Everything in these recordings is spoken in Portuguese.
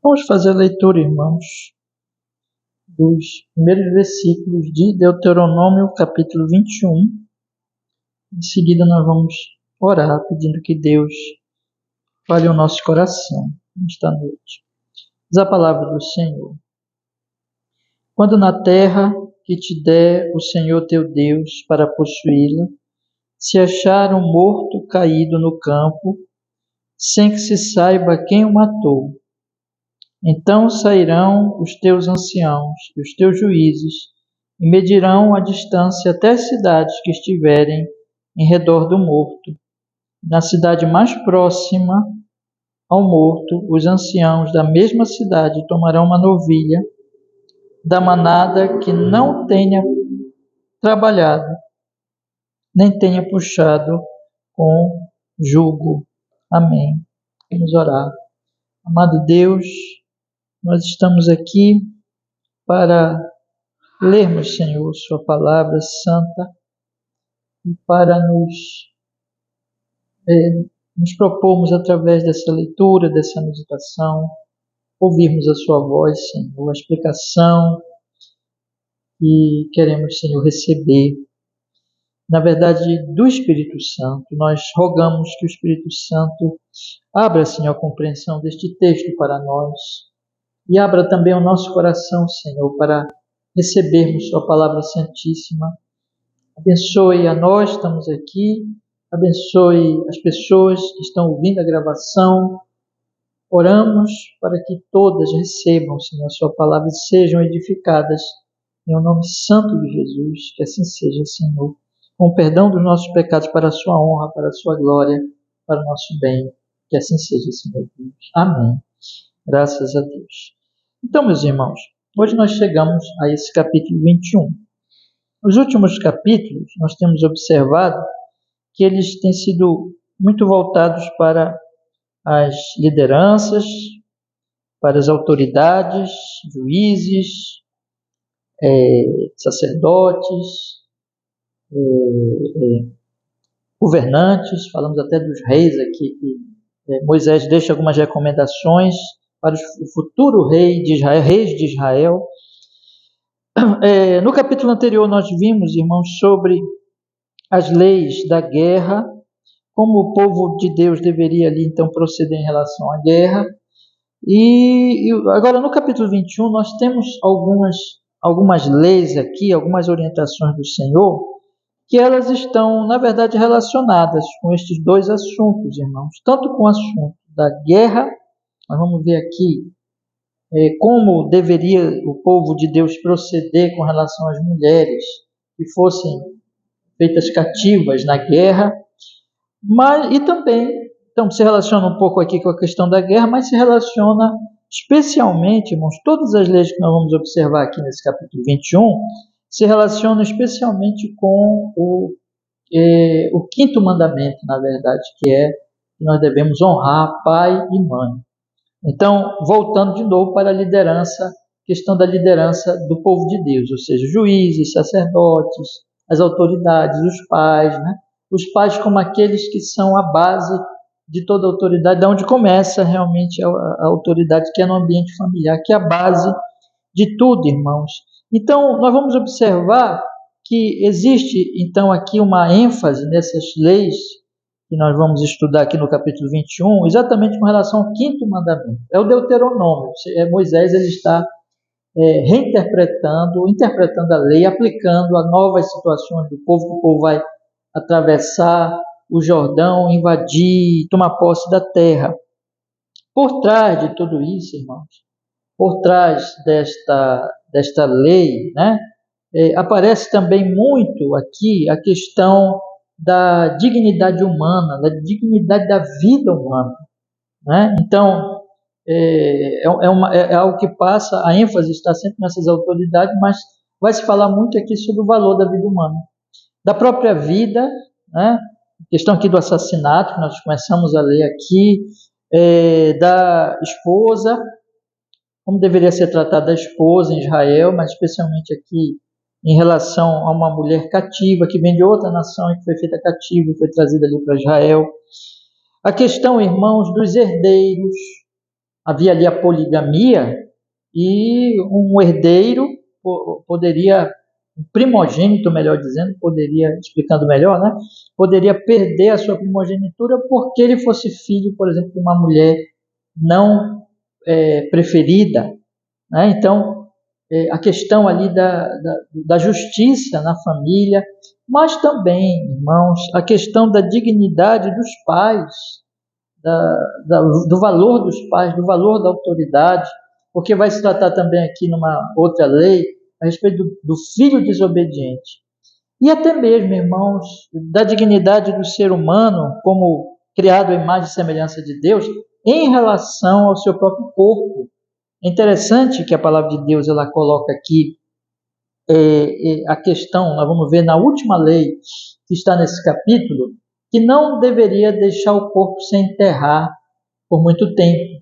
Vamos fazer a leitura, irmãos, dos primeiros versículos de Deuteronômio, capítulo 21. Em seguida, nós vamos orar, pedindo que Deus fale o nosso coração nesta noite. Diz a palavra do Senhor. Quando na terra que te der o Senhor teu Deus para possuí-la, se achar um morto caído no campo, sem que se saiba quem o matou, então sairão os teus anciãos e os teus juízes e medirão a distância até as cidades que estiverem em redor do morto. Na cidade mais próxima ao morto, os anciãos da mesma cidade tomarão uma novilha da manada que não tenha trabalhado, nem tenha puxado com jugo. Amém. Vamos orar. Amado Deus, nós estamos aqui para lermos, Senhor, Sua palavra santa e para nos propormos através dessa leitura, dessa meditação, ouvirmos a Sua voz, Senhor, a explicação que queremos, Senhor, receber. Na verdade, do Espírito Santo, nós rogamos que o Espírito Santo abra, Senhor, a compreensão deste texto para nós e abra também o nosso coração, Senhor, para recebermos Sua palavra santíssima. Abençoe a nós que estamos aqui, abençoe as pessoas que estão ouvindo a gravação. Oramos para que todas recebam, Senhor, a Sua palavra e sejam edificadas em o nome santo de Jesus. Que assim seja, Senhor, com o perdão dos nossos pecados para a Sua honra, para a Sua glória, para o nosso bem. Que assim seja, Senhor Deus. Amém. Graças a Deus. Então, meus irmãos, hoje nós chegamos a esse capítulo 21. Nos últimos capítulos, nós temos observado que eles têm sido muito voltados para as lideranças, para as autoridades, juízes, sacerdotes, governantes. Falamos até dos reis aqui, que Moisés deixa algumas recomendações para o futuro rei de Israel, reis de Israel. No capítulo anterior nós vimos, irmãos, sobre as leis da guerra, como o povo de Deus deveria ali então proceder em relação à guerra. E agora no capítulo 21 nós temos algumas leis aqui, algumas orientações do Senhor, que elas estão, na verdade, relacionadas com estes dois assuntos, irmãos. Tanto com o assunto da guerra, nós vamos ver aqui como deveria o povo de Deus proceder com relação às mulheres que fossem feitas cativas na guerra, e também, então, se relaciona um pouco aqui com a questão da guerra, mas se relaciona especialmente, irmãos, todas as leis que nós vamos observar aqui nesse capítulo 21, se relacionam especialmente com o quinto mandamento, na verdade, que é que nós devemos honrar pai e mãe. Então, voltando de novo para a liderança, questão da liderança do povo de Deus, ou seja, juízes, sacerdotes, as autoridades, os pais, né? Os pais como aqueles que são a base de toda a autoridade, de onde começa realmente a autoridade, que é no ambiente familiar, que é a base de tudo, irmãos. Então, nós vamos observar que existe, então, aqui uma ênfase nessas leis que nós vamos estudar aqui no capítulo 21, exatamente com relação ao quinto mandamento. É o Deuteronômio. Moisés ele está interpretando a lei, aplicando a novas situações do povo, que o povo vai atravessar o Jordão, invadir, tomar posse da terra. Por trás de tudo isso, irmãos, por trás desta lei, né, aparece também muito aqui a questão da dignidade humana, da dignidade da vida humana, né? Então, é algo que passa, a ênfase está sempre nessas autoridades, mas vai se falar muito aqui sobre o valor da vida humana, da própria vida, né? Questão aqui do assassinato, que nós começamos a ler aqui, da esposa, como deveria ser tratada a esposa em Israel, mas especialmente aqui em relação a uma mulher cativa, que vem de outra nação e que foi feita cativa e foi trazida ali para Israel. A questão, irmãos, dos herdeiros, havia ali a poligamia e um herdeiro poderia, um primogênito, melhor dizendo, poderia, explicando melhor, né? Poderia perder a sua primogenitura porque ele fosse filho, por exemplo, de uma mulher não preferida, né? Então, a questão ali da justiça na família, mas também, irmãos, a questão da dignidade dos pais, do valor dos pais, do valor da autoridade, porque vai se tratar também aqui numa outra lei a respeito do filho desobediente. E até mesmo, irmãos, da dignidade do ser humano como criado à imagem e semelhança de Deus em relação ao seu próprio corpo. É interessante que a palavra de Deus ela coloca aqui a questão, nós vamos ver na última lei que está nesse capítulo, que não deveria deixar o corpo se enterrar por muito tempo,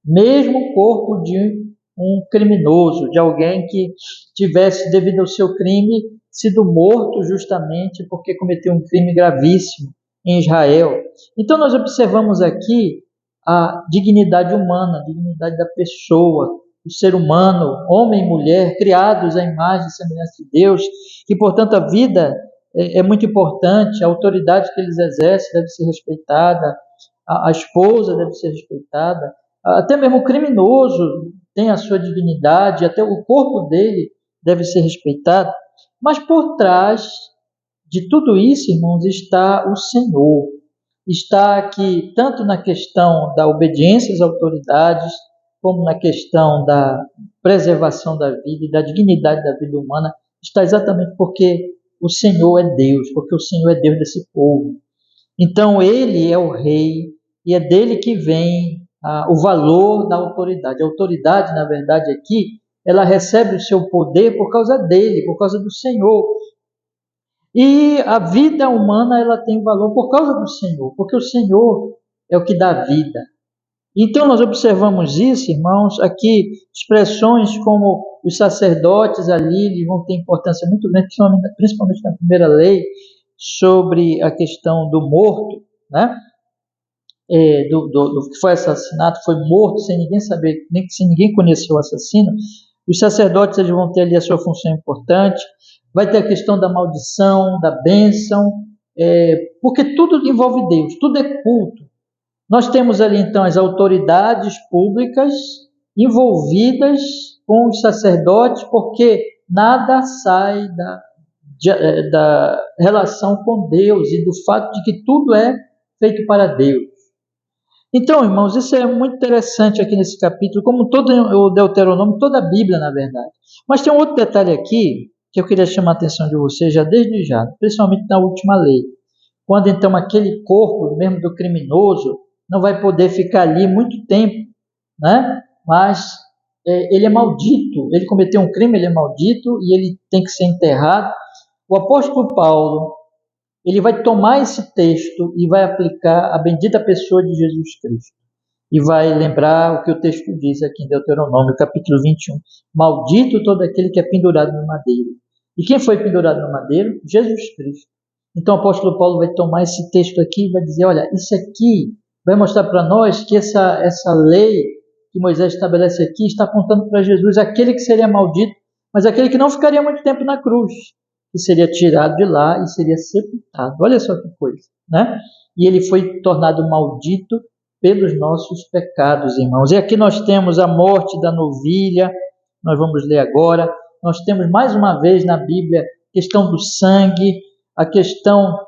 mesmo o corpo de um criminoso, de alguém que tivesse, devido ao seu crime, sido morto justamente porque cometeu um crime gravíssimo em Israel. Então nós observamos aqui a dignidade humana, a dignidade da pessoa, o ser humano, homem e mulher, criados à imagem e semelhança de Deus, que portanto a vida é muito importante, a autoridade que eles exercem deve ser respeitada, a esposa deve ser respeitada, até mesmo o criminoso tem a sua dignidade, até o corpo dele deve ser respeitado, mas por trás de tudo isso, irmãos, está o Senhor. Está aqui tanto na questão da obediência às autoridades, como na questão da preservação da vida e da dignidade da vida humana, está exatamente porque o Senhor é Deus, porque o Senhor é Deus desse povo. Então, Ele é o Rei e é dele que vem o valor da autoridade. A autoridade, na verdade, aqui, ela recebe o seu poder por causa dele, por causa do Senhor. E a vida humana, ela tem valor por causa do Senhor, porque o Senhor é o que dá vida. Então, nós observamos isso, irmãos, aqui, expressões como os sacerdotes ali, eles vão ter importância muito grande, principalmente na primeira lei, sobre a questão do morto, né? Do que foi assassinado, foi morto sem ninguém saber, nem sem ninguém conhecer o assassino. Os sacerdotes eles vão ter ali a sua função importante. Vai ter a questão da maldição, da bênção, porque tudo envolve Deus, tudo é culto. Nós temos ali então as autoridades públicas envolvidas com os sacerdotes, porque nada sai da relação com Deus e do fato de que tudo é feito para Deus. Então, irmãos, isso é muito interessante aqui nesse capítulo, como todo o Deuteronômio, toda a Bíblia, na verdade. Mas tem um outro detalhe aqui que eu queria chamar a atenção de vocês já desde já, principalmente na última lei. Quando então aquele corpo, mesmo do criminoso, não vai poder ficar ali muito tempo, né? Mas ele é maldito, ele cometeu um crime, ele é maldito e ele tem que ser enterrado. O apóstolo Paulo, ele vai tomar esse texto e vai aplicar à bendita pessoa de Jesus Cristo. E vai lembrar o que o texto diz aqui em Deuteronômio, capítulo 21. Maldito todo aquele que é pendurado no madeiro. E quem foi pendurado no madeiro? Jesus Cristo. Então o apóstolo Paulo vai tomar esse texto aqui e vai dizer, olha, isso aqui vai mostrar para nós que essa lei que Moisés estabelece aqui está apontando para Jesus, aquele que seria maldito, mas aquele que não ficaria muito tempo na cruz, que seria tirado de lá e seria sepultado. Olha só que coisa, né? E ele foi tornado maldito pelos nossos pecados, irmãos. E aqui nós temos a morte da novilha, nós vamos ler agora. Nós temos mais uma vez na Bíblia a questão do sangue, a questão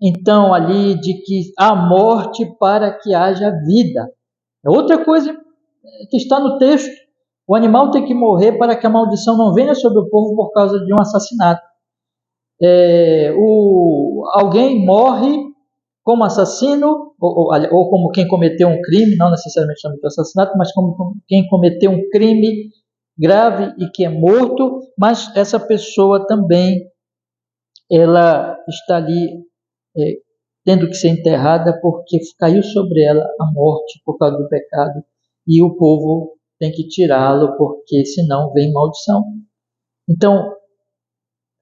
então ali de que há morte para que haja vida. É outra coisa que está no texto. O animal tem que morrer para que a maldição não venha sobre o povo por causa de um assassinato. Alguém morre como assassino, ou como quem cometeu um crime, não necessariamente somente assassinato, mas como quem cometeu um crime grave e que é morto, mas essa pessoa também ela está ali tendo que ser enterrada porque caiu sobre ela a morte por causa do pecado e o povo tem que tirá-lo porque senão vem maldição. Então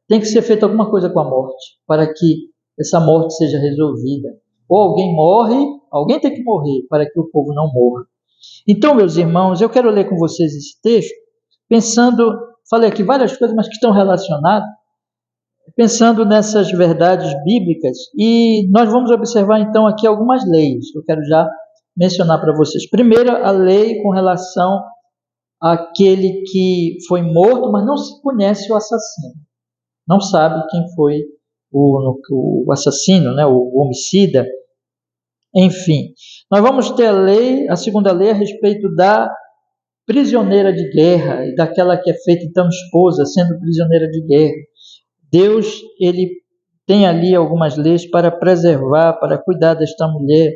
tem que ser feita alguma coisa com a morte para que essa morte seja resolvida. Ou alguém morre, alguém tem que morrer para que o povo não morra. Então, meus irmãos, eu quero ler com vocês esse texto, pensando, falei aqui várias coisas, mas que estão relacionadas, pensando nessas verdades bíblicas, e nós vamos observar então aqui algumas leis que eu quero já mencionar para vocês. Primeiro, a lei com relação àquele que foi morto, mas não se conhece o assassino, não sabe quem foi o assassino, né, o homicida. Enfim, nós vamos ter a segunda lei a respeito da prisioneira de guerra e daquela que é feita então esposa, sendo prisioneira de guerra. Deus, ele tem ali algumas leis para preservar, para cuidar desta mulher.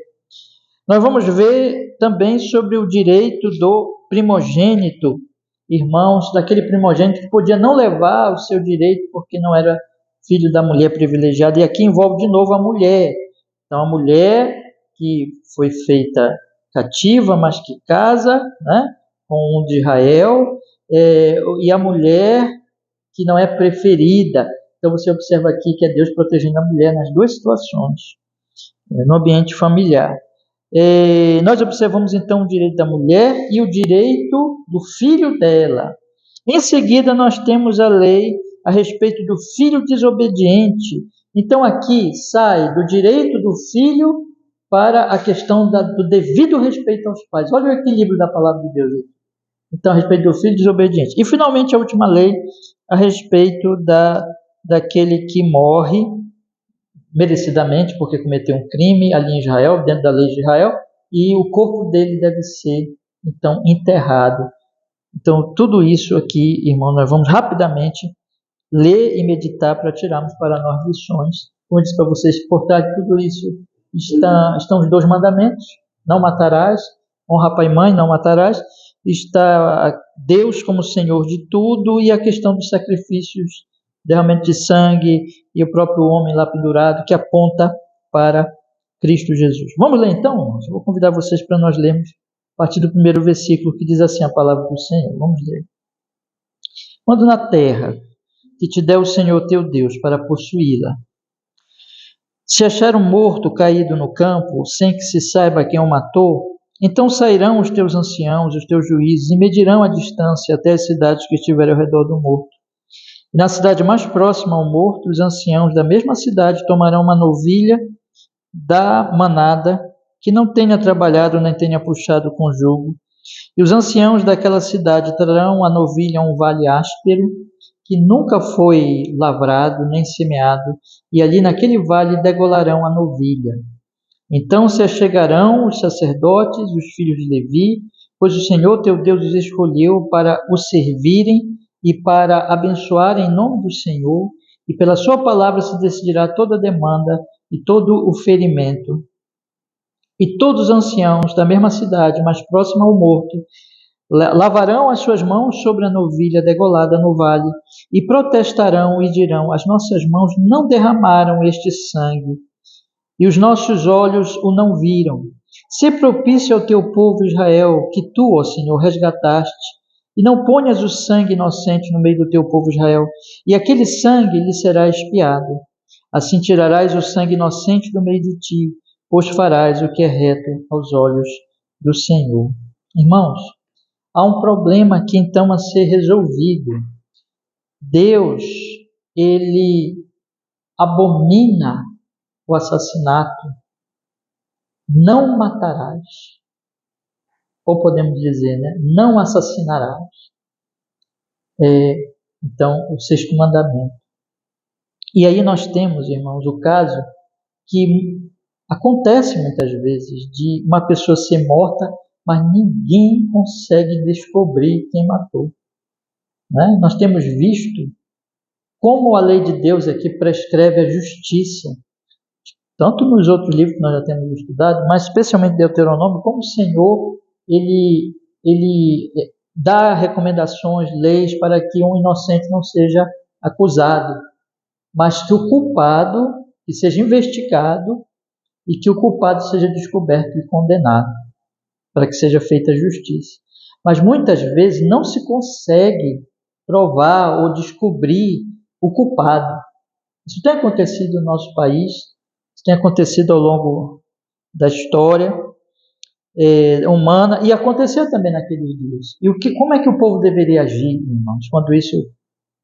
Nós vamos ver também sobre o direito do primogênito, irmãos, daquele primogênito que podia não levar o seu direito porque não era filho da mulher privilegiada. E aqui envolve de novo a mulher. Então, a mulher que foi feita cativa, mas que casa, né, com um de Israel, e a mulher que não é preferida. Então você observa aqui que é Deus protegendo a mulher nas duas situações, no ambiente familiar. Nós observamos então o direito da mulher e o direito do filho dela. Em seguida, nós temos a lei a respeito do filho desobediente. Então aqui sai do direito do filho para a questão do devido respeito aos pais. Olha o equilíbrio da palavra de Deus aqui. Então, a respeito do filho desobediente. E, finalmente, a última lei a respeito daquele que morre merecidamente porque cometeu um crime ali em Israel, dentro da lei de Israel, e o corpo dele deve ser, então, enterrado. Então, tudo isso aqui, irmão, nós vamos rapidamente ler e meditar para tirarmos para nós lições. Como eu disse para vocês, por trás de tudo isso estão os 2 mandamentos: não matarás, honra pai e mãe, não matarás. Está Deus como Senhor de tudo e a questão dos sacrifícios, derramamento de sangue e o próprio homem lá pendurado, que aponta para Cristo Jesus. Vamos ler então, irmãos? Eu vou convidar vocês para nós lermos a partir do primeiro versículo, que diz assim a palavra do Senhor. Vamos ler. Quando na terra que te der o Senhor teu Deus para possuí-la, se achar um morto caído no campo, sem que se saiba quem o matou, então sairão os teus anciãos, os teus juízes, e medirão a distância até as cidades que estiverem ao redor do morto. E na cidade mais próxima ao morto, os anciãos da mesma cidade tomarão uma novilha da manada, que não tenha trabalhado nem tenha puxado com jugo, e os anciãos daquela cidade trarão a novilha a um vale áspero, que nunca foi lavrado nem semeado, e ali naquele vale degolarão a novilha. Então se achegarão os sacerdotes, os filhos de Levi, pois o Senhor teu Deus os escolheu para o servirem e para abençoar em nome do Senhor, e pela sua palavra se decidirá toda demanda e todo o ferimento. E todos os anciãos da mesma cidade, mais próxima ao morto, lavarão as suas mãos sobre a novilha degolada no vale e protestarão e dirão: as nossas mãos não derramaram este sangue e os nossos olhos o não viram. Se propício ao teu povo Israel, que tu, ó Senhor, resgataste, e não ponhas o sangue inocente no meio do teu povo Israel, e aquele sangue lhe será expiado. Assim tirarás o sangue inocente do meio de ti, pois farás o que é reto aos olhos do Senhor. Irmãos, há um problema aqui então a ser resolvido. Deus, ele abomina o assassinato. Não matarás. Ou podemos dizer, né? Não assassinarás. Então, o 6º mandamento. E aí nós temos, irmãos, o caso que acontece muitas vezes de uma pessoa ser morta, mas ninguém consegue descobrir quem matou. Né? Nós temos visto como a lei de Deus aqui prescreve a justiça, tanto nos outros livros que nós já temos estudado, mas especialmente Deuteronômio, como o Senhor ele dá recomendações, leis para que um inocente não seja acusado, mas que o culpado que seja investigado e que o culpado seja descoberto e condenado, para que seja feita a justiça. Mas muitas vezes não se consegue provar ou descobrir o culpado. Isso tem acontecido no nosso país, isso tem acontecido ao longo da história, humana, e aconteceu também naqueles dias. Como é que o povo deveria agir, irmãos, quando isso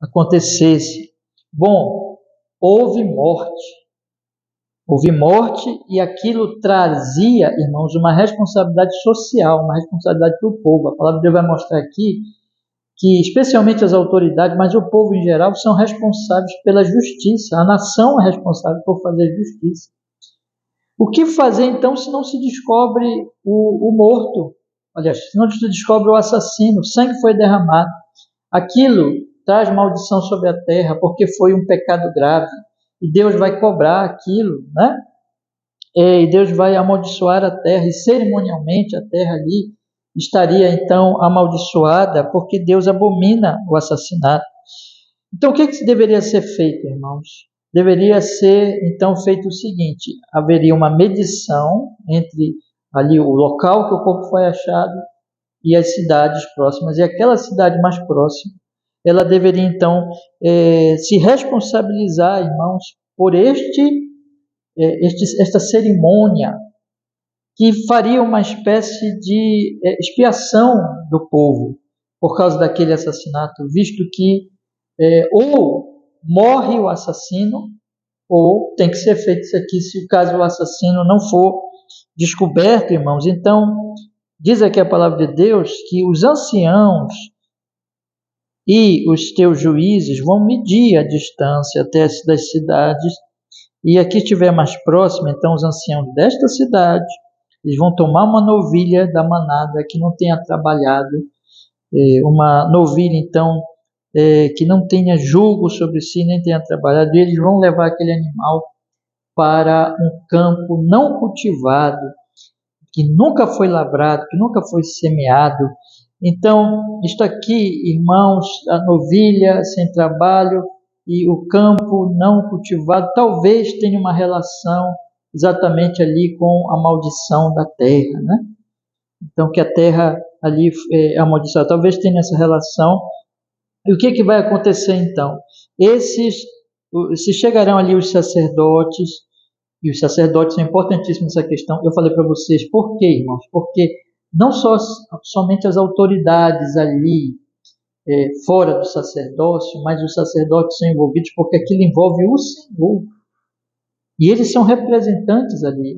acontecesse? Bom, houve morte, e aquilo trazia, irmãos, uma responsabilidade social, uma responsabilidade para o povo. A palavra de Deus vai mostrar aqui que especialmente as autoridades, mas o povo em geral, são responsáveis pela justiça. A nação é responsável por fazer justiça. O que fazer então se não se descobre o morto? Aliás, se não se descobre o assassino, o sangue foi derramado. Aquilo traz maldição sobre a terra, porque foi um pecado grave. E Deus vai cobrar aquilo, né? E Deus vai amaldiçoar a terra, e cerimonialmente a terra ali estaria então amaldiçoada, porque Deus abomina o assassinato. Então o que deveria ser feito, irmãos? Deveria ser então feito o seguinte: haveria uma medição entre ali o local que o corpo foi achado e as cidades próximas, e aquela cidade mais próxima, ela deveria então se responsabilizar, irmãos, por esta cerimônia, que faria uma espécie de expiação do povo por causa daquele assassinato, visto que ou morre o assassino, ou tem que ser feito isso aqui se o caso do assassino não for descoberto, irmãos. Então, diz aqui a palavra de Deus que os anciãos e os teus juízes vão medir a distância até das cidades, e aqui estiver mais próximo, então os anciãos desta cidade, eles vão tomar uma novilha da manada que não tenha trabalhado, uma novilha então que não tenha jugo sobre si, nem tenha trabalhado, e eles vão levar aquele animal para um campo não cultivado, que nunca foi lavrado, que nunca foi semeado. Então, isto aqui, irmãos, a novilha sem trabalho e o campo não cultivado, talvez tenha uma relação exatamente ali com a maldição da terra, né? Então, que a terra ali é amaldiçoada, talvez tenha essa relação. E o que vai acontecer então? Se chegarão ali os sacerdotes, e os sacerdotes são importantíssimos nessa questão. Eu falei para vocês, por quê, irmãos? Porque não somente as autoridades ali, fora do sacerdócio, mas os sacerdotes são envolvidos, porque aquilo envolve o Senhor. E eles são representantes ali,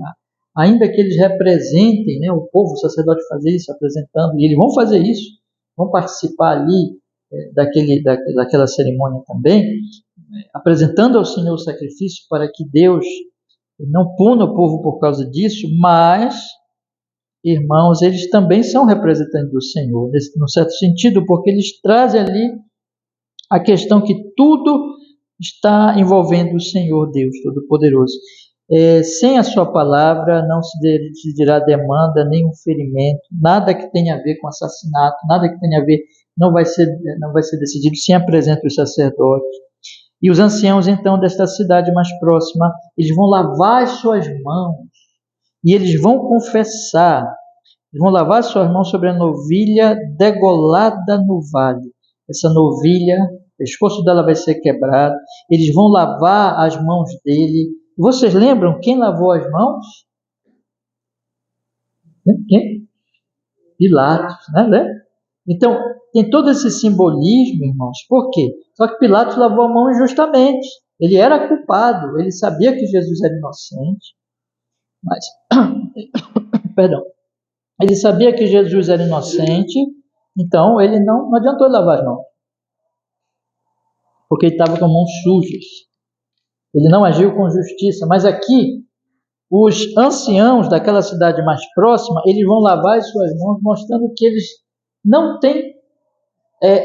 ainda que eles representem, né, o povo, o sacerdote fazer isso, apresentando, e eles vão fazer isso, vão participar ali daquela cerimônia também, apresentando ao Senhor o sacrifício para que Deus não puna o povo por causa disso, mas, irmãos, eles também são representantes do Senhor, num certo sentido, porque eles trazem ali a questão que tudo está envolvendo o Senhor Deus Todo-Poderoso. Sem a sua palavra não se dirá demanda, nem um ferimento, nada que tenha a ver com assassinato, nada que tenha a ver, não vai ser decidido sem a presença dos sacerdotes. E os anciãos, então, desta cidade mais próxima, eles vão lavar as suas mãos, e eles vão confessar, eles vão lavar as suas mãos sobre a novilha degolada no vale. Essa novilha, o pescoço dela vai ser quebrado, eles vão lavar as mãos dele. Vocês lembram quem lavou as mãos? Quem? Pilatos, né? Então, tem todo esse simbolismo, irmãos. Por quê? Só que Pilatos lavou a mão injustamente. Ele era culpado, ele sabia que Jesus era inocente, mas, perdão, ele sabia que Jesus era inocente, então ele não adiantou lavar as mãos, porque ele estava com mãos sujas. Ele não agiu com justiça. Mas aqui, os anciãos daquela cidade mais próxima, eles vão lavar as suas mãos, mostrando que eles não têm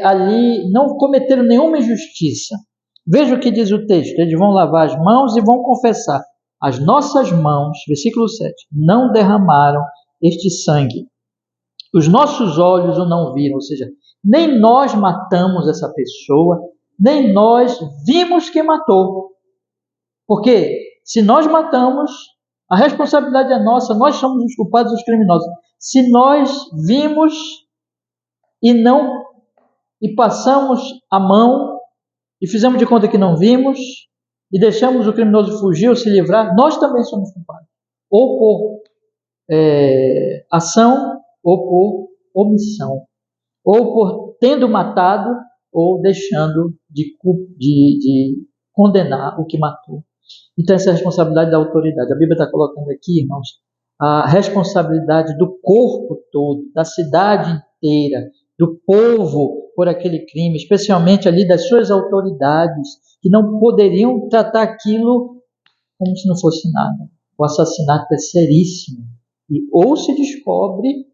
ali, não cometeram nenhuma injustiça. Veja o que diz o texto: eles vão lavar as mãos e vão confessar: as nossas mãos, versículo 7, não derramaram este sangue, os nossos olhos o não viram, ou seja, nem nós matamos essa pessoa, nem nós vimos quem matou. Porque se nós matamos, a responsabilidade é nossa, nós somos os culpados, os criminosos. Se nós vimos e passamos a mão e fizemos de conta que não vimos e deixamos o criminoso fugir ou se livrar, nós também somos culpados. Ou por ação ou por omissão, ou por tendo matado ou deixando de condenar o que matou. Então essa é a responsabilidade da autoridade. A Bíblia está colocando aqui, irmãos, a responsabilidade do corpo todo, da cidade inteira, do povo por aquele crime, especialmente ali das suas autoridades, que não poderiam tratar aquilo como se não fosse nada. O assassinato é seríssimo. E ou se descobre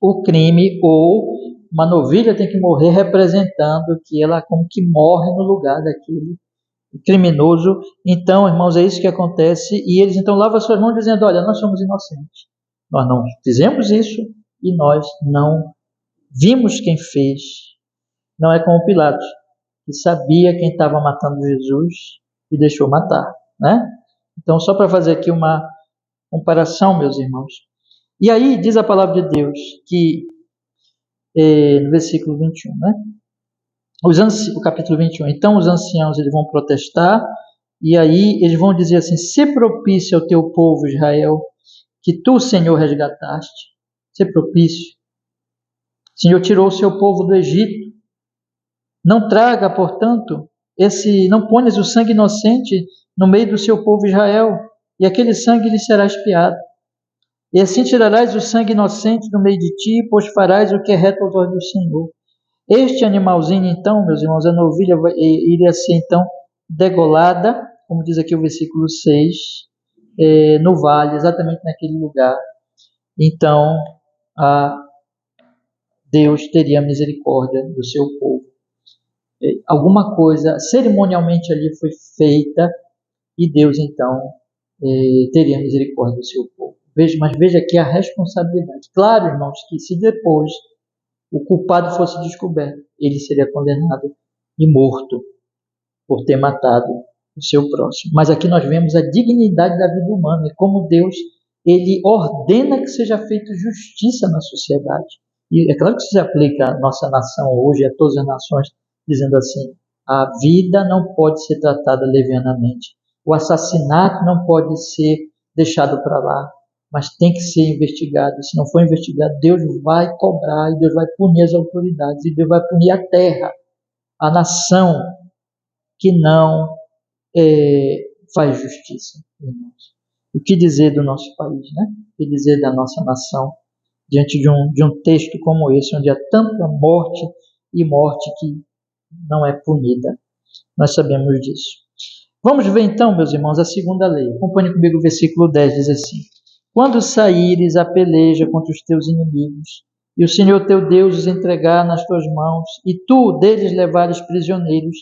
o crime, ou uma novilha tem que morrer representando que ela como que morre no lugar daquele criminoso. Então, irmãos, é isso que acontece. E eles então lavam as suas mãos dizendo: olha, nós somos inocentes. Nós não fizemos isso e nós não vimos quem fez. Não é como Pilatos, que sabia quem estava matando Jesus e deixou matar, né? Então, só para fazer aqui uma comparação, meus irmãos. E aí diz a palavra de Deus que, no versículo 21, né? O capítulo 21. Então os anciãos eles vão protestar, e aí eles vão dizer assim: se propício ao teu povo Israel, que tu, Senhor, resgataste. Se propício. O Senhor tirou o seu povo do Egito. Não traga, portanto, não ponhas o sangue inocente no meio do seu povo Israel, e aquele sangue lhe será expiado. E assim tirarás o sangue inocente do meio de ti, pois farás o que é reto aos olhos do Senhor. Este animalzinho, então, meus irmãos, a novilha iria ser, então, degolada, como diz aqui o versículo 6, no vale, exatamente naquele lugar. Então, Deus teria misericórdia do seu povo. Alguma coisa cerimonialmente ali foi feita e Deus, então, teria misericórdia do seu povo. Mas veja aqui a responsabilidade. Claro, irmãos, que se depois o culpado fosse descoberto, ele seria condenado e morto por ter matado o seu próximo. Mas aqui nós vemos a dignidade da vida humana e como Deus ele ordena que seja feita justiça na sociedade. E é claro que isso se aplica à nossa nação hoje, a todas as nações, dizendo assim: a vida não pode ser tratada levianamente. O assassinato não pode ser deixado para lá, mas tem que ser investigado. Se não for investigado, Deus vai cobrar e Deus vai punir as autoridades e Deus vai punir a terra, a nação que não faz justiça, irmãos. O que dizer do nosso país, né? O que dizer da nossa nação diante de um texto como esse, onde há tanta morte e morte que não é punida. Nós sabemos disso. Vamos ver então, meus irmãos, a segunda lei. Acompanhe comigo o versículo 10, diz assim: quando saíres a peleja contra os teus inimigos, e o Senhor teu Deus os entregar nas tuas mãos, e tu deles levares prisioneiros,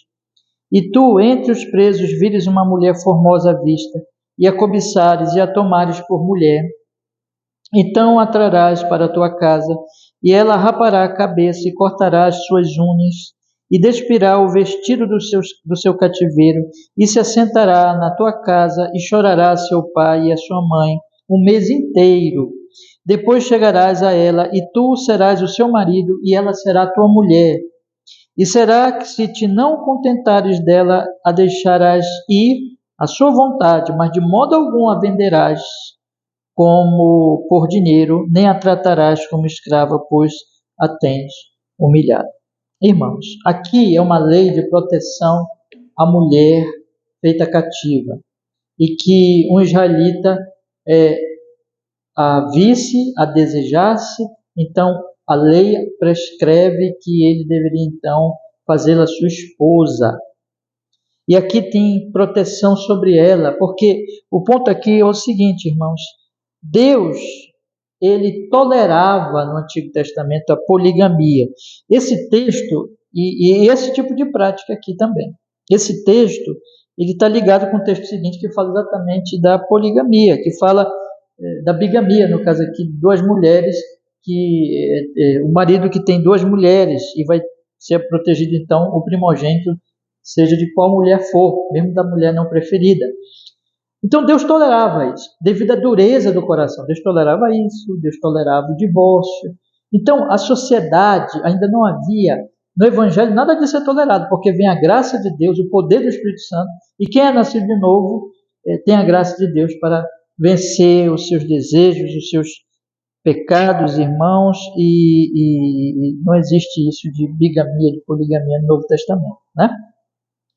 e tu entre os presos vires uma mulher formosa à vista, e a cobiçares e a tomares por mulher, então a trarás para a tua casa, e ela rapará a cabeça e cortará as suas unhas, e despirá o vestido do seu cativeiro, e se assentará na tua casa, e chorará seu pai e a sua mãe um mês inteiro. Depois chegarás a ela, e tu serás o seu marido, e ela será tua mulher. E será que se te não contentares dela, a deixarás ir à sua vontade, mas de modo algum a venderás como por dinheiro, nem a tratarás como escrava, pois a tens humilhado. Irmãos, aqui é uma lei de proteção à mulher feita cativa, e que um israelita a visse, a desejasse, então a lei prescreve que ele deveria então fazê-la sua esposa. E aqui tem proteção sobre ela, porque o ponto aqui é o seguinte, irmãos: Deus, ele tolerava no Antigo Testamento a poligamia. Esse texto, e esse tipo de prática aqui também. Esse texto, ele está ligado com o texto seguinte, que fala exatamente da poligamia, que fala da bigamia, no caso aqui, de duas mulheres, o marido que tem duas mulheres, e vai ser protegido então o primogênito, seja de qual mulher for, mesmo da mulher não preferida. Então Deus tolerava isso, devido à dureza do coração. Deus tolerava isso, Deus tolerava o divórcio. Então a sociedade, ainda não havia, no Evangelho, nada disso é tolerado, porque vem a graça de Deus, o poder do Espírito Santo, e quem é nascido de novo tem a graça de Deus para vencer os seus desejos, os seus pecados, irmãos, e não existe isso de bigamia, de poligamia no Novo Testamento, né?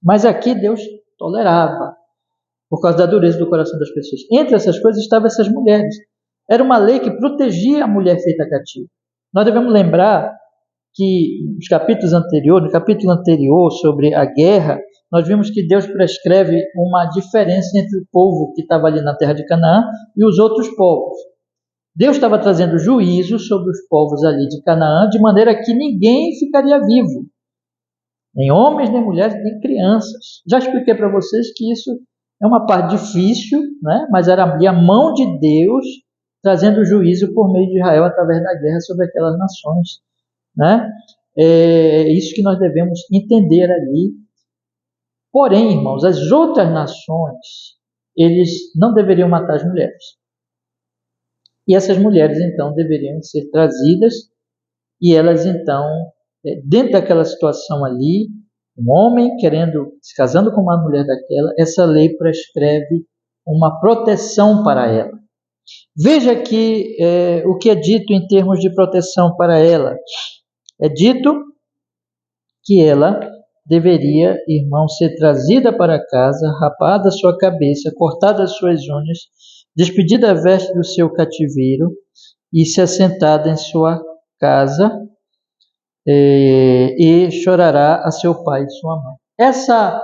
Mas aqui Deus tolerava, por causa da dureza do coração das pessoas. Entre essas coisas estavam essas mulheres. Era uma lei que protegia a mulher feita cativa. Nós devemos lembrar que nos capítulos anteriores, no capítulo anterior sobre a guerra, nós vimos que Deus prescreve uma diferença entre o povo que estava ali na terra de Canaã e os outros povos. Deus estava trazendo juízo sobre os povos ali de Canaã, de maneira que ninguém ficaria vivo. Nem homens, nem mulheres, nem crianças. Já expliquei para vocês que isso é uma parte difícil, né? Mas era ali a mão de Deus trazendo juízo por meio de Israel através da guerra sobre aquelas nações, né? É isso que nós devemos entender ali. Porém, irmãos, as outras nações, eles não deveriam matar as mulheres. E essas mulheres, então, deveriam ser trazidas e elas, então, dentro daquela situação ali, um homem se casando com uma mulher daquela, essa lei prescreve uma proteção para ela. Veja aqui o que é dito em termos de proteção para ela. É dito que ela deveria, irmão, ser trazida para casa, rapada a sua cabeça, cortada as suas unhas, despedida a veste do seu cativeiro e se assentada em sua casa e chorará a seu pai e sua mãe. Essa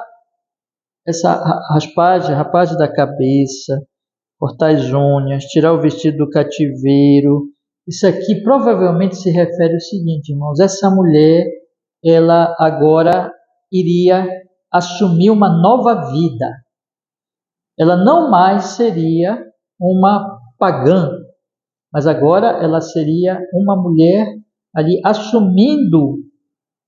raspagem da cabeça, cortar as unhas, tirar o vestido do cativeiro, isso aqui provavelmente se refere ao seguinte, irmãos, essa mulher, ela agora iria assumir uma nova vida. Ela não mais seria uma pagã, mas agora ela seria uma mulher ali assumindo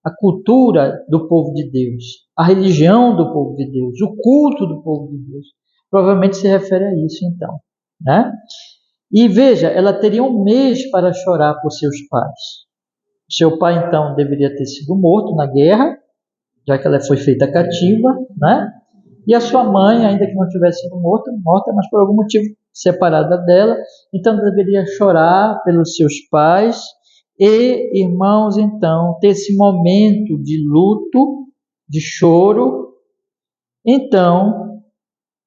a cultura do povo de Deus, a religião do povo de Deus, o culto do povo de Deus. Provavelmente se refere a isso, então, né? E veja, ela teria 1 mês para chorar por seus pais. Seu pai, então, deveria ter sido morto na guerra, já que ela foi feita cativa, né? E a sua mãe, ainda que não tivesse sido morta, mas por algum motivo separada dela, então deveria chorar pelos seus pais e, irmãos, então, ter esse momento de luto, de choro. Então,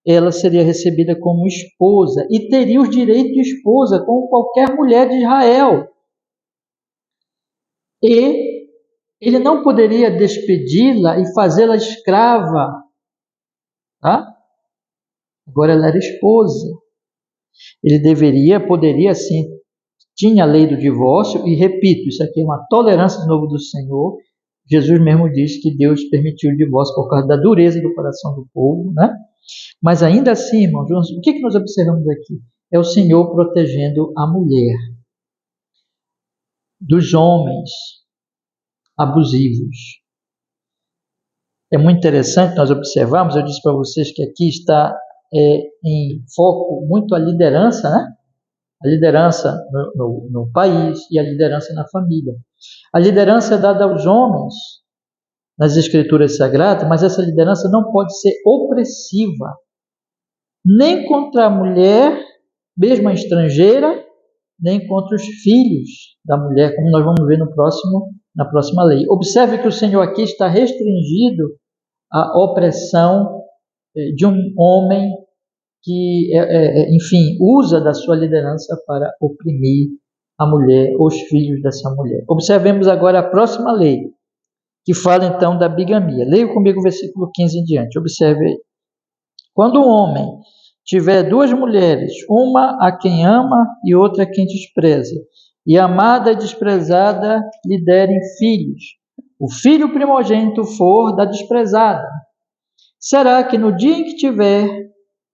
ela seria recebida como esposa e teria os direitos de esposa como qualquer mulher de Israel. E ele não poderia despedi-la e fazê-la escrava. Tá? Agora ela era esposa. Ele poderia sim, tinha a lei do divórcio, e repito, isso aqui é uma tolerância de novo do Senhor. Jesus mesmo diz que Deus permitiu o divórcio por causa da dureza do coração do povo, né? Mas ainda assim, irmãos, o que nós observamos aqui? É o Senhor protegendo a mulher dos homens abusivos. É muito interessante nós observarmos, eu disse para vocês que aqui está em foco muito a liderança, né? A liderança no país e a liderança na família. A liderança é dada aos homens nas Escrituras Sagradas, mas essa liderança não pode ser opressiva, nem contra a mulher, mesmo a estrangeira, nem contra os filhos da mulher, como nós vamos ver na próxima lei. Observe que o Senhor aqui está restringido à opressão de um homem que, enfim, usa da sua liderança para oprimir a mulher, os filhos dessa mulher. Observemos agora a próxima lei, que fala então da bigamia. Leia comigo o versículo 15 em diante. Observe aí. Quando um homem tiver 2 mulheres, uma a quem ama e outra a quem despreza, e a amada e desprezada lhe derem filhos, o filho primogênito for da desprezada, será que no dia em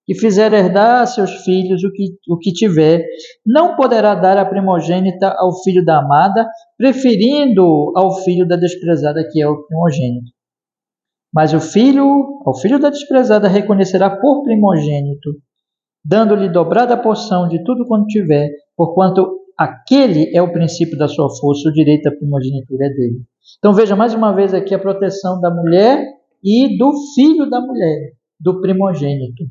que fizer herdar a seus filhos o que tiver, não poderá dar a primogênita ao filho da amada, preferindo ao filho da desprezada, que é o primogênito. Mas ao filho da desprezada reconhecerá por primogênito, dando-lhe dobrada porção de tudo quanto tiver, porquanto aquele é o princípio da sua força, o direito à primogenitura é dele. Então veja mais uma vez aqui a proteção da mulher e do filho da mulher, do primogênito.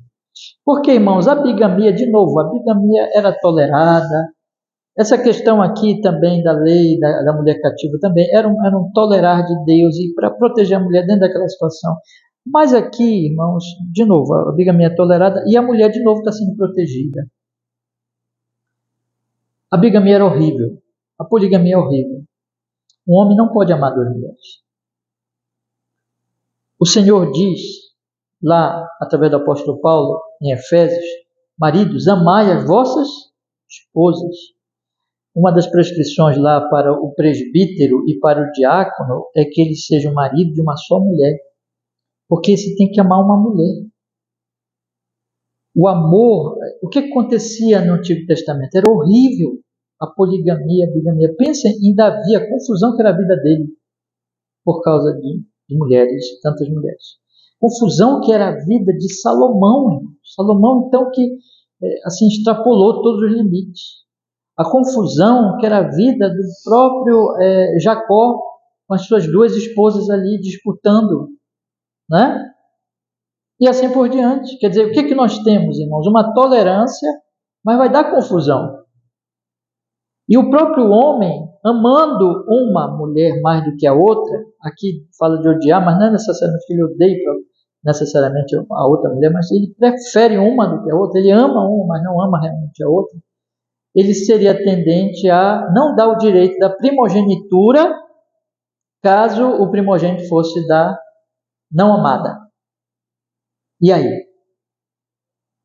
Porque, irmãos, a bigamia, de novo, a bigamia era tolerada. Essa questão aqui também da lei da mulher cativa também era um tolerar de Deus e para proteger a mulher dentro daquela situação. Mas aqui, irmãos, de novo, a bigamia é tolerada e a mulher, de novo, está sendo protegida. A bigamia era horrível. A poligamia é horrível. Um homem não pode amar duas mulheres. O Senhor diz, lá, através do apóstolo Paulo, em Efésios, maridos, amai as vossas esposas. Uma das prescrições lá para o presbítero e para o diácono é que ele seja o marido de uma só mulher. Porque você tem que amar uma mulher. O amor, o que acontecia no Antigo Testamento? Era horrível. A poligamia, a bigamia. Pensa em Davi, a confusão que era a vida dele por causa de mulheres, tantas mulheres. Confusão que era a vida de Salomão. Irmão. Salomão, então, que assim extrapolou todos os limites. A confusão que era a vida do próprio Jacó com as suas duas esposas ali disputando, né? E assim por diante. Quer dizer, o que nós temos, irmãos? Uma tolerância, mas vai dar confusão. E o próprio homem, amando uma mulher mais do que a outra, aqui fala de odiar, mas não é necessariamente que ele odeie necessariamente a outra mulher, mas ele prefere uma do que a outra, ele ama uma, mas não ama realmente a outra. Ele seria tendente a não dar o direito da primogenitura, caso o primogênito fosse da não amada. E aí?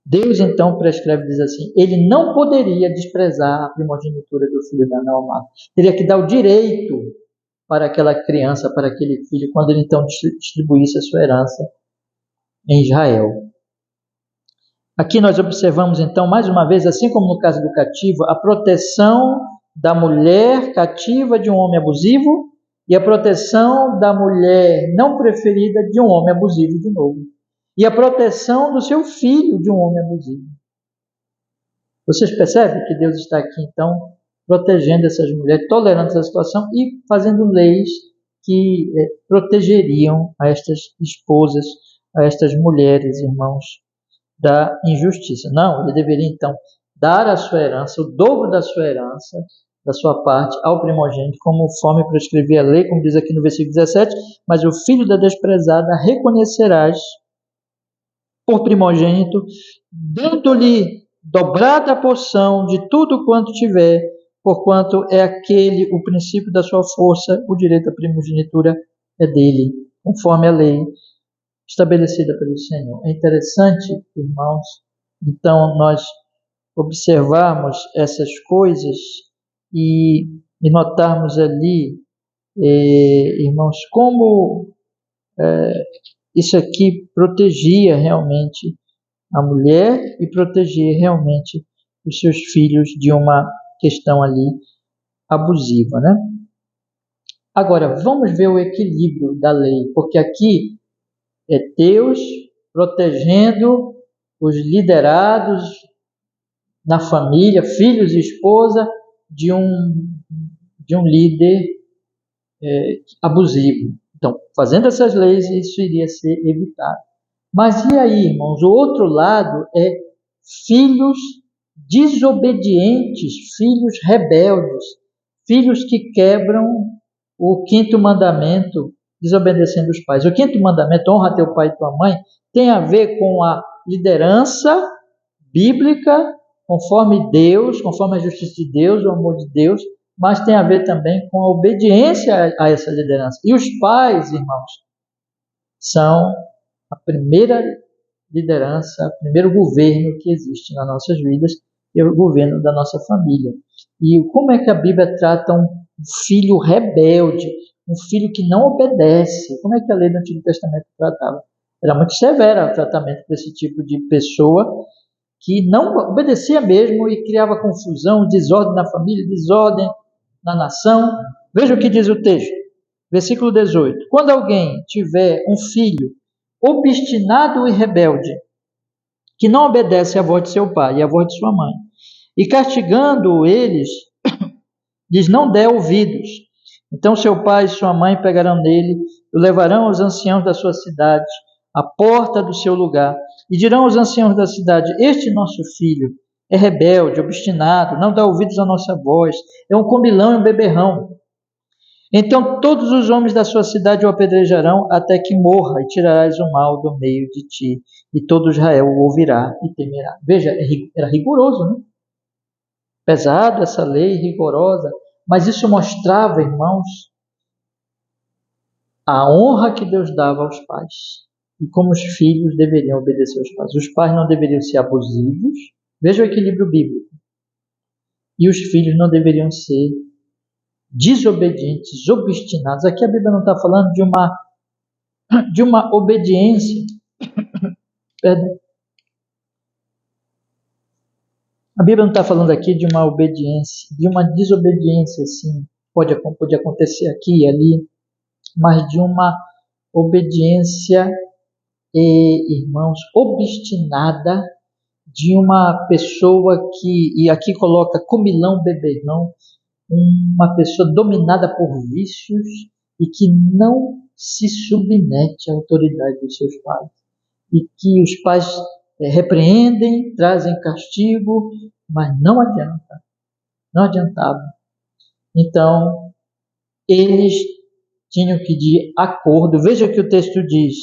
Deus então prescreve, diz assim, ele não poderia desprezar a primogenitura do filho da não amada. Teria que dar o direito para aquela criança, para aquele filho, quando ele então distribuísse a sua herança em Israel. Aqui nós observamos então, mais uma vez, assim como no caso do cativo, a proteção da mulher cativa de um homem abusivo e a proteção da mulher não preferida de um homem abusivo de novo. E a proteção do seu filho de um homem abusivo. Vocês percebem que Deus está aqui, então, protegendo essas mulheres, tolerando essa situação e fazendo leis que protegeriam a estas esposas, a estas mulheres, irmãos, da injustiça. Não, ele deveria, então, dar a sua herança, o dobro da sua herança, da sua parte, ao primogênito, conforme prescrevia a lei, como diz aqui no versículo 17, mas o filho da desprezada reconhecerás por primogênito, dando-lhe dobrada porção de tudo quanto tiver, porquanto é aquele o princípio da sua força, o direito à primogenitura é dele, conforme a lei estabelecida pelo Senhor. É interessante, irmãos, então nós observarmos essas coisas e notarmos ali, irmãos, como isso aqui protegia realmente a mulher e protegia realmente os seus filhos de uma questão ali abusiva, né? Agora, vamos ver o equilíbrio da lei, porque aqui é Deus protegendo os liderados na família, filhos e esposa, de um líder abusivo. Então, fazendo essas leis, isso iria ser evitado. Mas e aí, irmãos? O outro lado é filhos desobedientes, filhos rebeldes, filhos que quebram o quinto mandamento, desobedecendo os pais. O quinto mandamento, honra teu pai e tua mãe, tem a ver com a liderança bíblica, conforme Deus, conforme a justiça de Deus, o amor de Deus, mas tem a ver também com a obediência a essa liderança. E os pais, irmãos, são a primeira liderança, o primeiro governo que existe nas nossas vidas, é o governo da nossa família. E como é que a Bíblia trata um filho rebelde, um filho que não obedece? Como é que a lei do Antigo Testamento tratava? Era muito severa o tratamento para esse tipo de pessoa que não obedecia mesmo e criava confusão, desordem na família, desordem na nação. Veja o que diz o texto, versículo 18. Quando alguém tiver um filho obstinado e rebelde, que não obedece à voz de seu pai e à voz de sua mãe, e castigando eles, lhes não der ouvidos, então seu pai e sua mãe pegarão nele, o levarão aos anciãos da sua cidade, à porta do seu lugar, E dirão os anciãos da cidade: este nosso filho é rebelde, obstinado, não dá ouvidos à nossa voz, é um comilão e um beberrão. Então todos os homens da sua cidade o apedrejarão até que morra, e tirarás o mal do meio de ti, e todo Israel o ouvirá e temerá. Veja, era rigoroso, né? Pesado essa lei, rigorosa, mas isso mostrava, irmãos, a honra que Deus dava aos pais e como os filhos deveriam obedecer aos pais. Os pais não deveriam ser abusivos, veja o equilíbrio bíblico, e os filhos não deveriam ser desobedientes, obstinados. Aqui a Bíblia não está falando de uma obediência, perdão. A Bíblia não está falando aqui de uma obediência, de uma desobediência, assim, pode acontecer aqui e ali, mas de uma obediência, irmãos, obstinada, de uma pessoa que, e aqui coloca comilão, beberrão, uma pessoa dominada por vícios e que não se submete à autoridade dos seus pais. E que os pais repreendem, trazem castigo, mas não adianta, não adiantava. Então, eles tinham que ir de acordo. Veja o que o texto diz.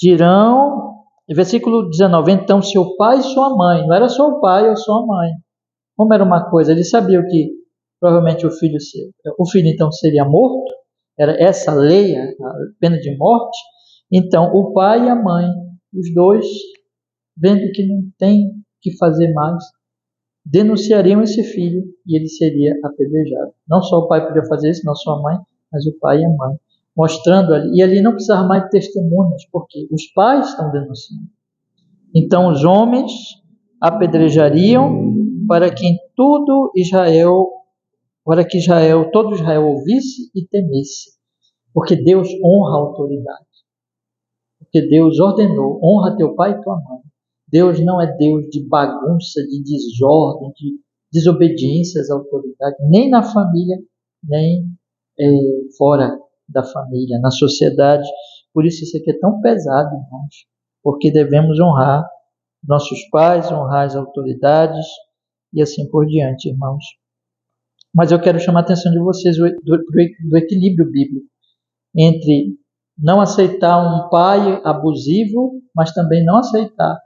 Dirão, versículo 19, então seu pai e sua mãe, não era só o pai ou só a mãe. Como era uma coisa, eles sabiam que provavelmente o filho então seria morto, era essa lei, a pena de morte. Então o pai e a mãe, os dois, vendo que não tem o que fazer mais, denunciariam esse filho e ele seria apedrejado. Não só o pai podia fazer isso, não só a mãe, mas o pai e a mãe. Mostrando ali, e ali não precisava mais de testemunhas, porque os pais estão denunciando. Então os homens apedrejariam para que todo Israel ouvisse e temesse, porque Deus honra a autoridade, porque Deus ordenou, honra teu pai e tua mãe. Deus não é Deus de bagunça, de desordem, de desobediência às autoridades, nem na família, nem fora da família, na sociedade. Por isso aqui é tão pesado, irmãos, porque devemos honrar nossos pais, honrar as autoridades e assim por diante, irmãos. Mas eu quero chamar a atenção de vocês do equilíbrio bíblico entre não aceitar um pai abusivo, mas também não aceitar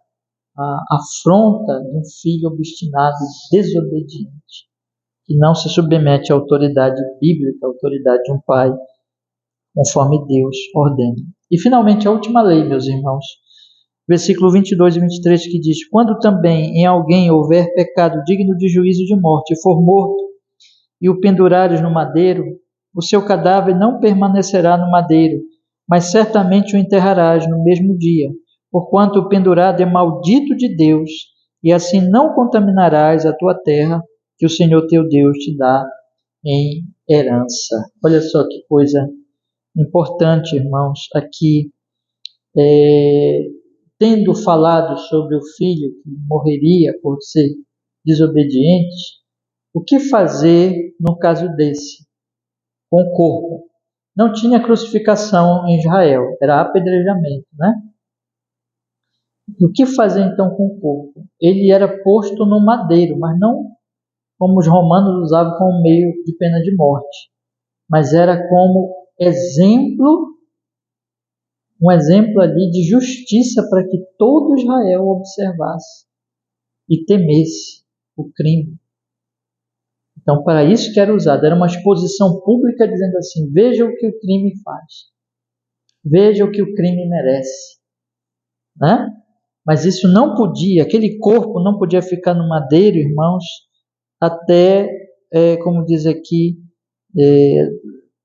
a afronta de um filho obstinado, desobediente, que não se submete à autoridade bíblica, à autoridade de um pai, conforme Deus ordena. E finalmente a última lei, meus irmãos, versículo 22 e 23, que diz: quando também em alguém houver pecado digno de juízo de morte e for morto, e o pendurares no madeiro, o seu cadáver não permanecerá no madeiro, mas certamente o enterrarás no mesmo dia, porquanto o pendurado é maldito de Deus, e assim não contaminarás a tua terra, que o Senhor teu Deus te dá em herança. Olha só que coisa importante, irmãos, aqui, tendo falado sobre o filho que morreria por ser desobediente, o que fazer no caso desse? Com o corpo. Não tinha crucificação em Israel, era apedrejamento, né? E o que fazer então com o corpo? Ele era posto no madeiro, mas não como os romanos usavam como meio de pena de morte, mas era como exemplo, um exemplo ali de justiça para que todo Israel observasse e temesse o crime. Então, para isso que era usado, era uma exposição pública dizendo assim: veja o que o crime faz, veja o que o crime merece, né? Mas isso não podia, aquele corpo não podia ficar no madeiro, irmãos, até, como diz aqui,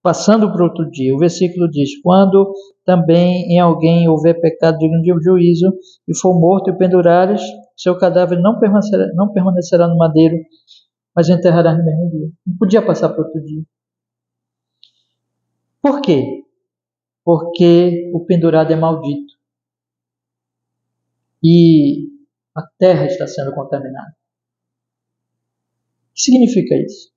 passando para outro dia. O versículo diz: quando também em alguém houver pecado digno de juízo e for morto e pendurares, seu cadáver não permanecerá no madeiro, mas enterrará no mesmo dia. Não podia passar para outro dia. Por quê? Porque o pendurado é maldito. E a terra está sendo contaminada. O que significa isso?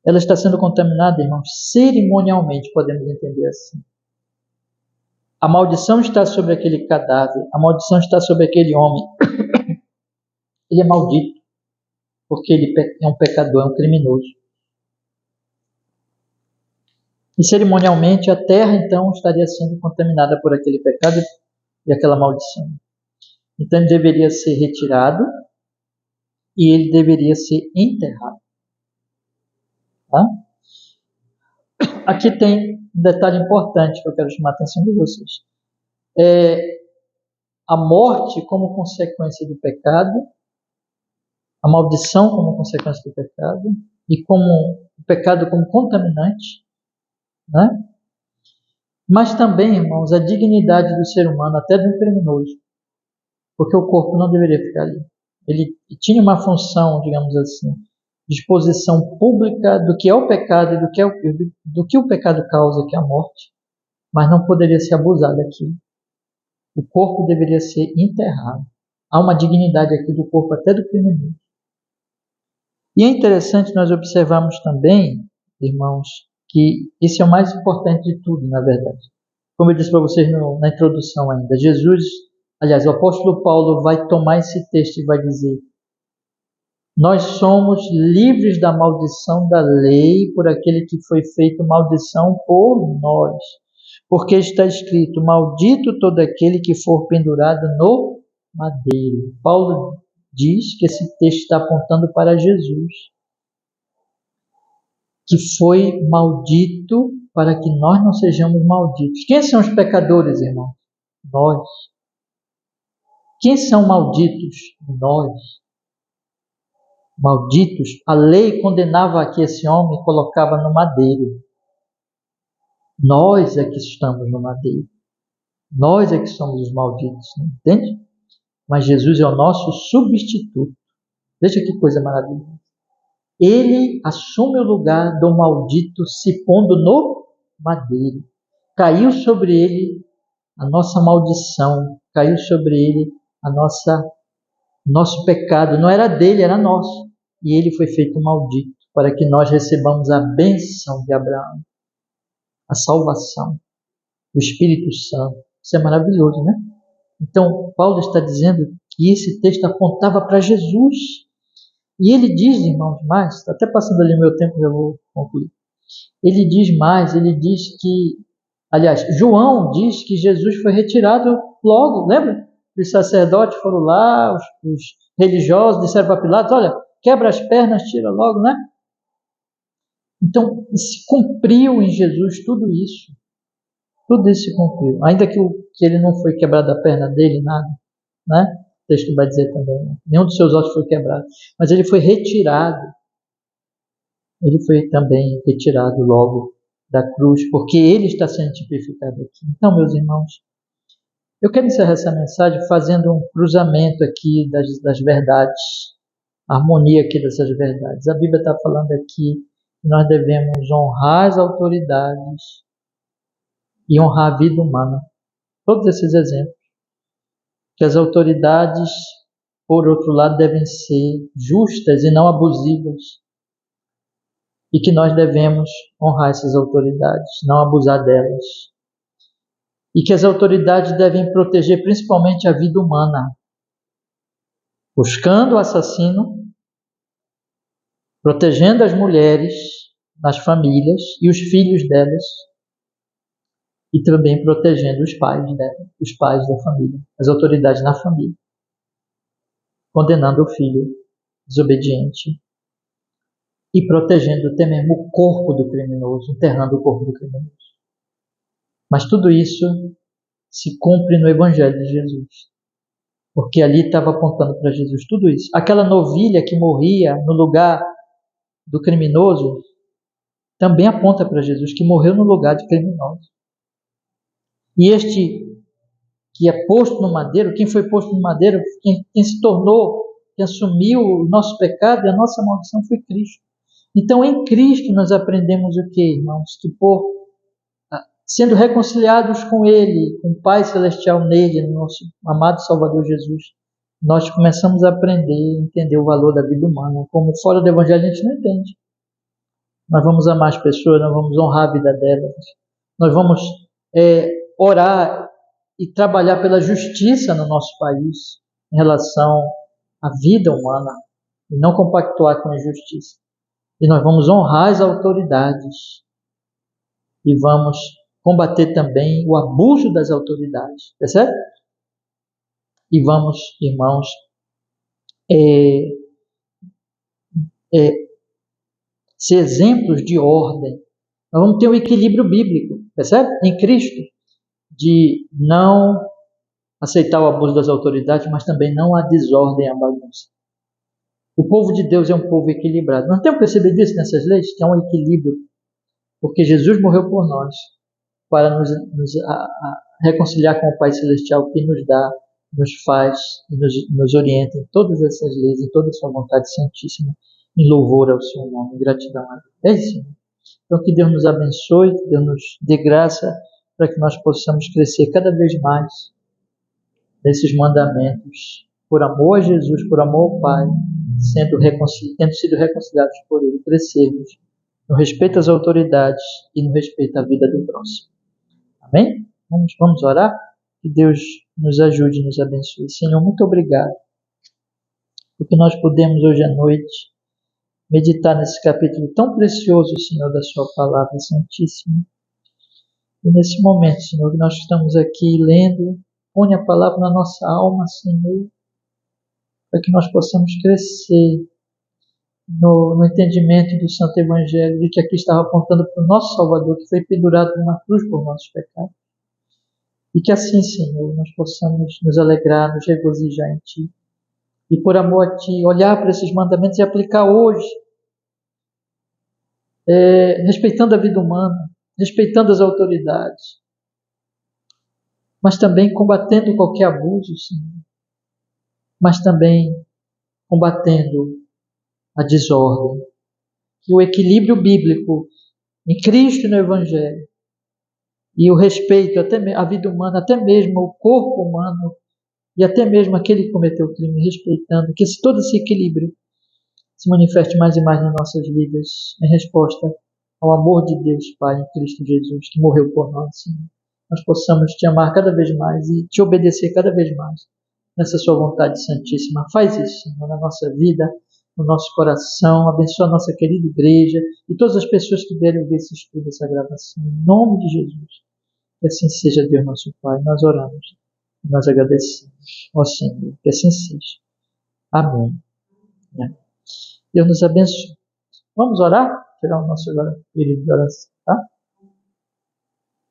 Ela está sendo contaminada, irmãos, cerimonialmente, podemos entender assim. A maldição está sobre aquele cadáver, a maldição está sobre aquele homem. Ele é maldito, porque ele é um pecador, é um criminoso. E cerimonialmente a terra então estaria sendo contaminada por aquele pecado e aquela maldição. Então ele deveria ser retirado e ele deveria ser enterrado. Tá? Aqui tem um detalhe importante que eu quero chamar a atenção de vocês. A morte como consequência do pecado, a maldição como consequência do pecado, e como o pecado como contaminante, né? Mas também, irmãos, a dignidade do ser humano, até do criminoso, porque o corpo não deveria ficar ali. Ele tinha uma função, digamos assim, de exposição pública do que é o pecado e do que o pecado causa, que é a morte, mas não poderia ser abusado daquilo. O corpo deveria ser enterrado. Há uma dignidade aqui do corpo, até do criminoso. E é interessante nós observarmos também, irmãos, que esse é o mais importante de tudo, na verdade. Como eu disse para vocês na introdução ainda, aliás, o apóstolo Paulo vai tomar esse texto e vai dizer: nós somos livres da maldição da lei por aquele que foi feito maldição por nós. Porque está escrito: maldito todo aquele que for pendurado no madeiro. Paulo diz que esse texto está apontando para Jesus, que foi maldito para que nós não sejamos malditos. Quem são os pecadores, irmãos? Nós. Quem são malditos? Nós. Malditos. A lei condenava aqui esse homem e colocava no madeiro. Nós é que estamos no madeiro. Nós é que somos os malditos, entende? Mas Jesus é o nosso substituto. Veja que coisa maravilhosa. Ele assume o lugar do maldito se pondo no madeiro. Caiu sobre ele a nossa maldição, caiu sobre ele nosso pecado. Não era dele, era nosso. E ele foi feito maldito para que nós recebamos a bênção de Abraão, a salvação, o Espírito Santo. Isso é maravilhoso, né? Então, Paulo está dizendo que esse texto apontava para Jesus. E ele diz, irmãos, mais, está até passando ali o meu tempo, já vou concluir. Ele diz mais, ele diz que, aliás, João diz que Jesus foi retirado logo, lembra? Os sacerdotes foram lá, os religiosos disseram para Pilatos: olha, quebra as pernas, tira logo, né? Então, se cumpriu em Jesus tudo isso. Tudo isso se cumpriu. Ainda que ele não foi quebrado a perna dele, nada, né? O texto vai dizer também, né? Nenhum dos seus ossos foi quebrado. Mas ele foi retirado. Ele foi também retirado logo da cruz, porque ele está sendo tipificado aqui. Então, meus irmãos, eu quero encerrar essa mensagem fazendo um cruzamento aqui das verdades, a harmonia aqui dessas verdades. A Bíblia está falando aqui que nós devemos honrar as autoridades e honrar a vida humana. Todos esses exemplos. Que as autoridades, por outro lado, devem ser justas e não abusivas. E que nós devemos honrar essas autoridades, não abusar delas. E que as autoridades devem proteger principalmente a vida humana, buscando o assassino, protegendo as mulheres nas famílias e os filhos delas, e também protegendo os pais dela, os pais da família, as autoridades na família, condenando o filho desobediente e protegendo até mesmo o corpo do criminoso, enterrando o corpo do criminoso. Mas tudo isso se cumpre no Evangelho de Jesus, porque ali estava apontando para Jesus tudo isso. Aquela novilha que morria no lugar do criminoso também aponta para Jesus, que morreu no lugar de criminoso. E este que é posto no madeiro, quem foi posto no madeiro, quem se tornou, quem assumiu o nosso pecado e a nossa maldição foi Cristo. Então, em Cristo nós aprendemos o que, irmãos? Que sendo reconciliados com Ele, com o Pai Celestial nele, no nosso amado Salvador Jesus, nós começamos a aprender, a entender o valor da vida humana, como fora do Evangelho a gente não entende. Nós vamos amar as pessoas, nós vamos honrar a vida delas, nós vamos orar e trabalhar pela justiça no nosso país em relação à vida humana e não compactuar com a injustiça. E nós vamos honrar as autoridades e vamos combater também o abuso das autoridades, percebe? E vamos, irmãos, ser exemplos de ordem. Nós vamos ter um equilíbrio bíblico, percebe? Em Cristo, de não aceitar o abuso das autoridades, mas também não a desordem e a bagunça. O povo de Deus é um povo equilibrado. Nós temos percebido isso nessas leis, que é um equilíbrio, porque Jesus morreu por nós, para nos reconciliar com o Pai Celestial, que nos dá, nos faz e nos orienta em todas essas leis, em toda a sua vontade santíssima, em louvor ao seu nome, em gratidão a Ele. É isso. Então que Deus nos abençoe, que Deus nos dê graça para que nós possamos crescer cada vez mais nesses mandamentos, por amor a Jesus, por amor ao Pai, tendo sido reconciliados por Ele, crescermos no respeito às autoridades e no respeito à vida do próximo. Amém? Vamos orar? Que Deus nos ajude e nos abençoe. Senhor, muito obrigado, porque nós podemos hoje à noite meditar nesse capítulo tão precioso, Senhor, da sua palavra santíssima. E nesse momento, Senhor, que nós estamos aqui lendo, põe a palavra na nossa alma, Senhor, para que nós possamos crescer no entendimento do Santo Evangelho, de que aqui estava apontando para o nosso Salvador, que foi pendurado numa cruz por nossos pecados. E que assim, Senhor, nós possamos nos alegrar, nos regozijar em Ti. E por amor a Ti, olhar para esses mandamentos e aplicar hoje, respeitando a vida humana, respeitando as autoridades, mas também combatendo qualquer abuso, Senhor, mas também combatendo a desordem. Que o equilíbrio bíblico em Cristo e no Evangelho e o respeito até à vida humana, até mesmo ao corpo humano e até mesmo aquele que cometeu o crime, respeitando, que todo esse equilíbrio se manifeste mais e mais nas nossas vidas em resposta ao amor de Deus Pai em Cristo Jesus, que morreu por nós, Senhor. Nós possamos Te amar cada vez mais e Te obedecer cada vez mais nessa Sua vontade santíssima. Faz isso, Senhor, na nossa vida, no nosso coração. Abençoa a nossa querida igreja e todas as pessoas que vierem ver esse estudo, essa gravação. Em nome de Jesus. Que assim seja, Deus nosso Pai. Nós oramos. Nós agradecemos. Ó Senhor, que assim seja. Amém. Deus nos abençoe. Vamos orar? Tirar o nosso período de oração, tá?